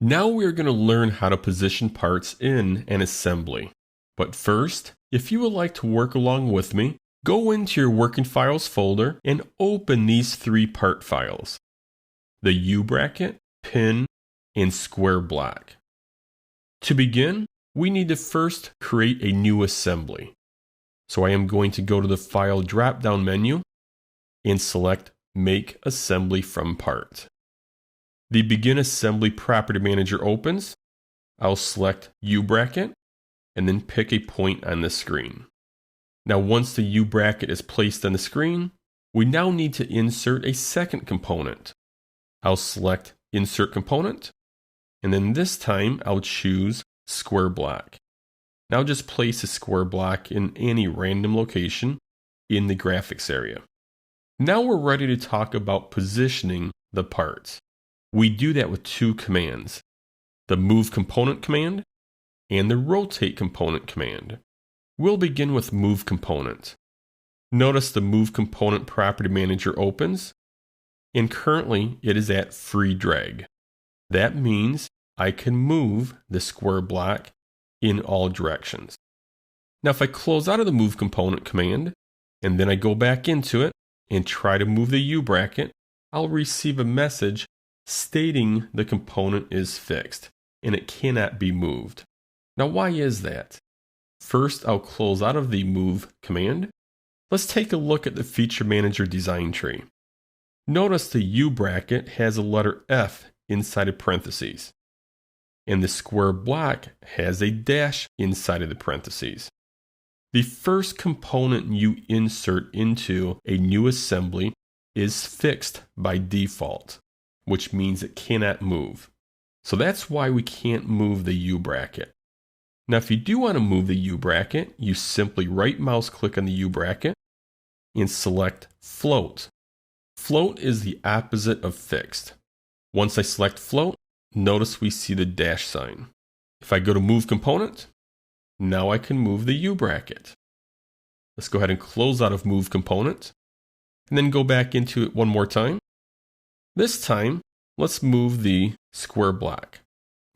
Now we are going to learn how to position parts in an assembly. But first, if you would like to work along with me, go into your Working Files folder and open these three part files: the U-bracket, pin, and square block. To begin, we need to first create a new assembly. So I am going to go to the File drop-down menu and select Make Assembly from Part. The Begin Assembly Property Manager opens. I'll select U-bracket and then pick a point on the screen. Now once the U-bracket is placed on the screen, we now need to insert a second component. I'll select Insert Component, and then this time I'll choose Square Block. Now just place a square block in any random location in the graphics area. Now we're ready to talk about positioning the parts. We do that with two commands: the Move Component command and the Rotate Component command. We'll begin with Move Component. Notice the Move Component Property Manager opens, and currently it is at free drag. That means I can move the square block in all directions. Now if I close out of the Move Component command, and then I go back into it and try to move the U-bracket, I'll receive a message stating the component is fixed and it cannot be moved. Now why is that? First, I'll close out of the Move command. Let's take a look at the Feature Manager design tree. Notice the U-bracket has a letter F inside of parentheses, and the square block has a dash inside of the parentheses. The first component you insert into a new assembly is fixed by default, which means it cannot move. So that's why we can't move the U-bracket. Now if you do want to move the U-bracket, you simply right mouse click on the U-bracket and select Float. Float is the opposite of fixed. Once I select Float, notice we see the dash sign. If I go to Move Component, now I can move the U-bracket. Let's go ahead and close out of Move Component, and then go back into it one more time. This time, let's move the square block.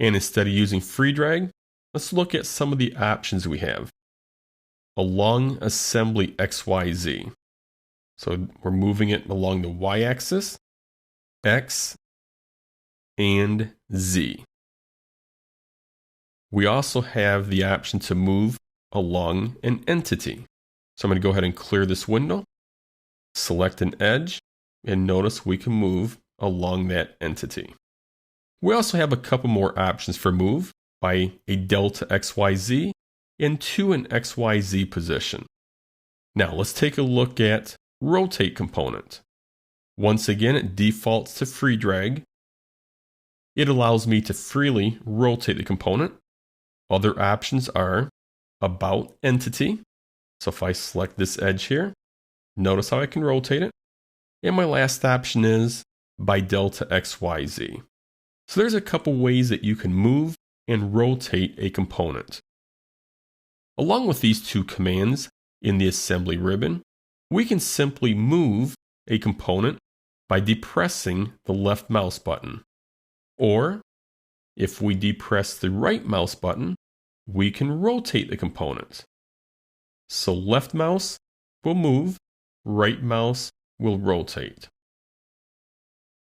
And instead of using free drag, let's look at some of the options we have. Along Assembly XYZ. So we're moving it along the Y-axis, X, and Z. We also have the option to move along an entity. So I'm going to go ahead and clear this window, select an edge, and notice we can move along that entity. We also have a couple more options for move by a delta XYZ and to an XYZ position. Now let's take a look at Rotate Component. Once again, it defaults to free drag. It allows me to freely rotate the component. Other options are About Entity. So if I select this edge here, notice how I can rotate it. And my last option is by delta XYZ. So there's a couple ways that you can move and rotate a component. Along with these two commands in the assembly ribbon, we can simply move a component by depressing the left mouse button. Or, if we depress the right mouse button, we can rotate the component. So left mouse will move, right mouse will rotate.